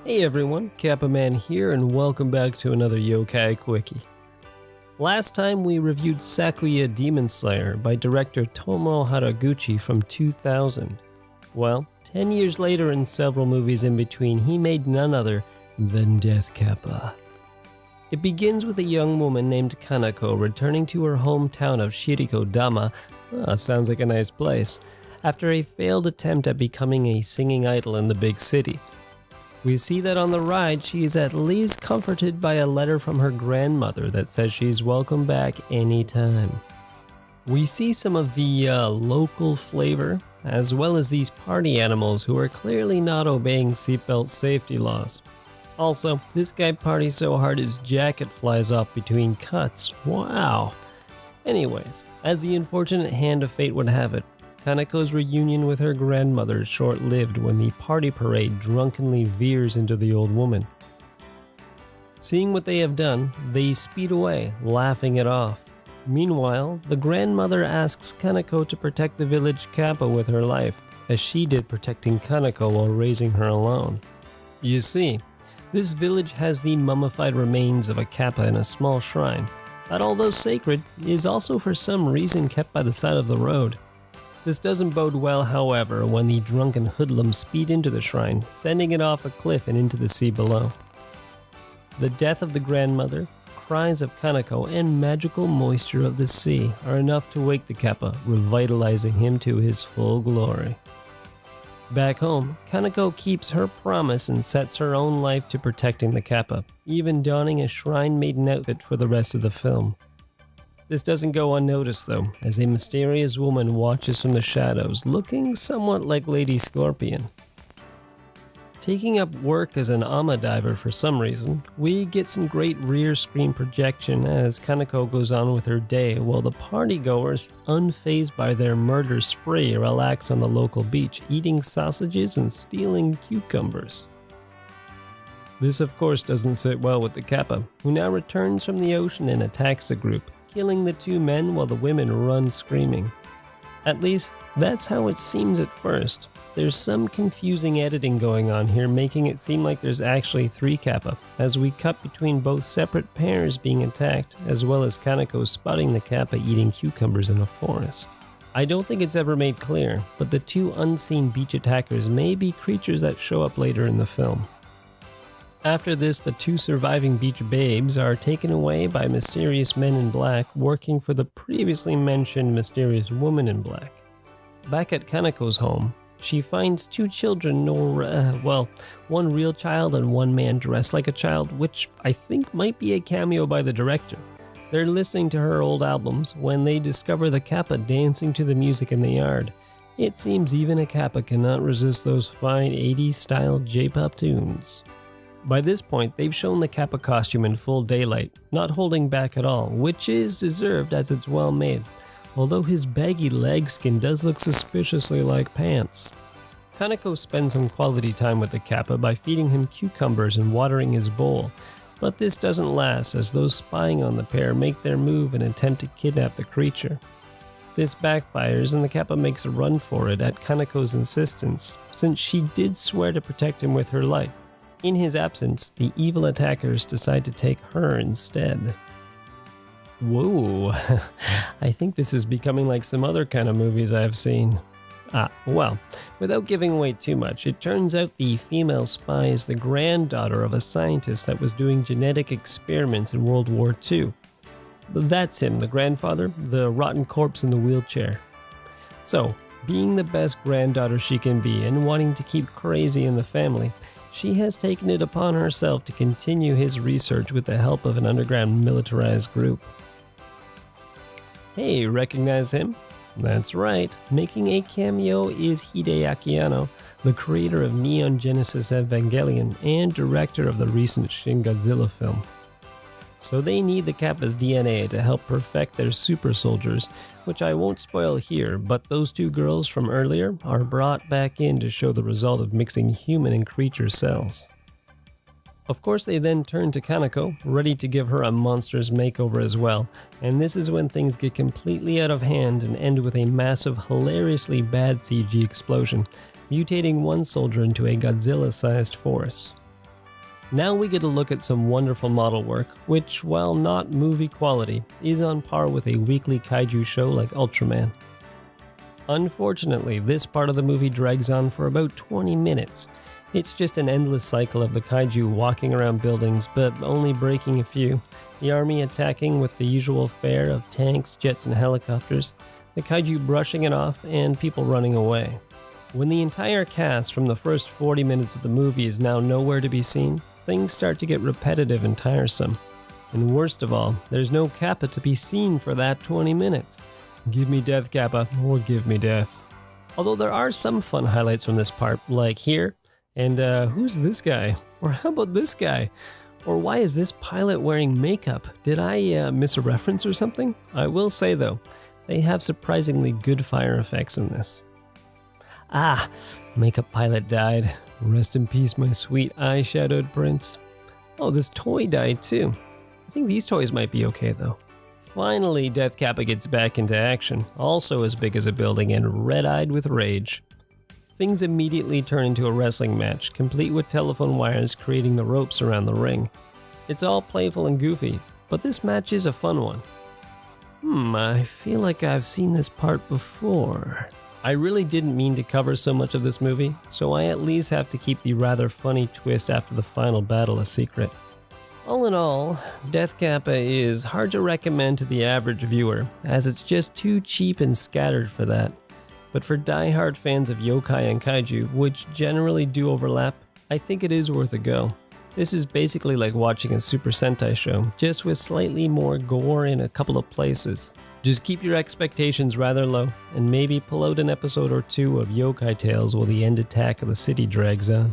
Hey everyone, Kappa Man here, and welcome back to another Yokai Quickie. Last time we reviewed Sakuya Demon Slayer by director Tomo Haraguchi from 2000. Well, 10 years later and several movies in between, he made none other than Death Kappa. It begins with a young woman named Kanako returning to her hometown of Shirikodama, sounds like a nice place, after a failed attempt at becoming a singing idol in the big city. We see that on the ride, she is at least comforted by a letter from her grandmother that says she's welcome back anytime. We see some of the local flavor, as well as these party animals who are clearly not obeying seatbelt safety laws. Also, this guy parties so hard his jacket flies off between cuts. Wow! Anyways, as the unfortunate hand of fate would have it, Kanako's reunion with her grandmother is short-lived when the party parade drunkenly veers into the old woman. Seeing what they have done, they speed away, laughing it off. Meanwhile, the grandmother asks Kanako to protect the village Kappa with her life, as she did protecting Kanako while raising her alone. You see, this village has the mummified remains of a Kappa in a small shrine, that although sacred, is also for some reason kept by the side of the road. This doesn't bode well, however, when the drunken hoodlums speed into the shrine, sending it off a cliff and into the sea below. The death of the grandmother, cries of Kanako, and magical moisture of the sea are enough to wake the Kappa, revitalizing him to his full glory. Back home, Kanako keeps her promise and sets her own life to protecting the Kappa, even donning a shrine maiden outfit for the rest of the film. This doesn't go unnoticed though, as a mysterious woman watches from the shadows, looking somewhat like Lady Scorpion. Taking up work as an ama diver for some reason, we get some great rear screen projection as Kanako goes on with her day while the partygoers, unfazed by their murder spree, relax on the local beach, eating sausages and stealing cucumbers. This of course doesn't sit well with the Kappa, who now returns from the ocean and attacks the group, killing the two men while the women run screaming. At least, that's how it seems at first. There's some confusing editing going on here, making it seem like there's actually three Kappa, as we cut between both separate pairs being attacked, as well as Kanako spotting the Kappa eating cucumbers in a forest. I don't think it's ever made clear, but the two unseen beach attackers may be creatures that show up later in the film. After this, the two surviving beach babes are taken away by mysterious men in black working for the previously mentioned mysterious woman in black. Back at Kanako's home, she finds two children, one real child and one man dressed like a child, which I think might be a cameo by the director. They're listening to her old albums when they discover the Kappa dancing to the music in the yard. It seems even a Kappa cannot resist those fine 80s style J-pop tunes. By this point, they've shown the Kappa costume in full daylight, not holding back at all, which is deserved as it's well made, although his baggy leg skin does look suspiciously like pants. Kanako spends some quality time with the Kappa by feeding him cucumbers and watering his bowl, but this doesn't last as those spying on the pair make their move and attempt to kidnap the creature. This backfires and the Kappa makes a run for it at Kanako's insistence, since she did swear to protect him with her life. In his absence, the evil attackers decide to take her instead. Whoa, I think this is becoming like some other kind of movies I've seen. Well, without giving away too much, it turns out the female spy is the granddaughter of a scientist that was doing genetic experiments in World War II. That's him, the grandfather, the rotten corpse in the wheelchair. So, being the best granddaughter she can be and wanting to keep crazy in the family, she has taken it upon herself to continue his research with the help of an underground militarized group. Hey, recognize him? That's right, making a cameo is Hideaki Anno, the creator of Neon Genesis Evangelion and director of the recent Shin Godzilla film. So they need the Kappa's DNA to help perfect their super soldiers, which I won't spoil here, but those two girls from earlier are brought back in to show the result of mixing human and creature cells. Of course, they then turn to Kanako, ready to give her a monstrous makeover as well, and this is when things get completely out of hand and end with a massive, hilariously bad CG explosion, mutating one soldier into a Godzilla-sized force. Now we get a look at some wonderful model work, which, while not movie quality, is on par with a weekly kaiju show like Ultraman. Unfortunately, this part of the movie drags on for about 20 minutes. It's just an endless cycle of the kaiju walking around buildings, but only breaking a few. The army attacking with the usual fare of tanks, jets, and helicopters. The kaiju brushing it off, and people running away. When the entire cast from the first 40 minutes of the movie is now nowhere to be seen, things start to get repetitive and tiresome. And worst of all, there's no Kappa to be seen for that 20 minutes. Give me Death Kappa, or give me death. Although there are some fun highlights from this part, like here, and who's this guy? Or how about this guy? Or why is this pilot wearing makeup? Did I miss a reference or something? I will say though, they have surprisingly good fire effects in this. Ah, makeup pilot died. Rest in peace, my sweet eyeshadowed prince. Oh, this toy died too. I think these toys might be okay though. Finally, Death Kappa gets back into action, also as big as a building and red-eyed with rage. Things immediately turn into a wrestling match, complete with telephone wires creating the ropes around the ring. It's all playful and goofy, but this match is a fun one. I feel like I've seen this part before. I really didn't mean to cover so much of this movie, so I at least have to keep the rather funny twist after the final battle a secret. All in all, Death Kappa is hard to recommend to the average viewer, as it's just too cheap and scattered for that. But for die-hard fans of yokai and kaiju, which generally do overlap, I think it is worth a go. This is basically like watching a Super Sentai show, just with slightly more gore in a couple of places. Just keep your expectations rather low, and maybe pull out an episode or two of Yokai Tales while the end attack of the city drags on.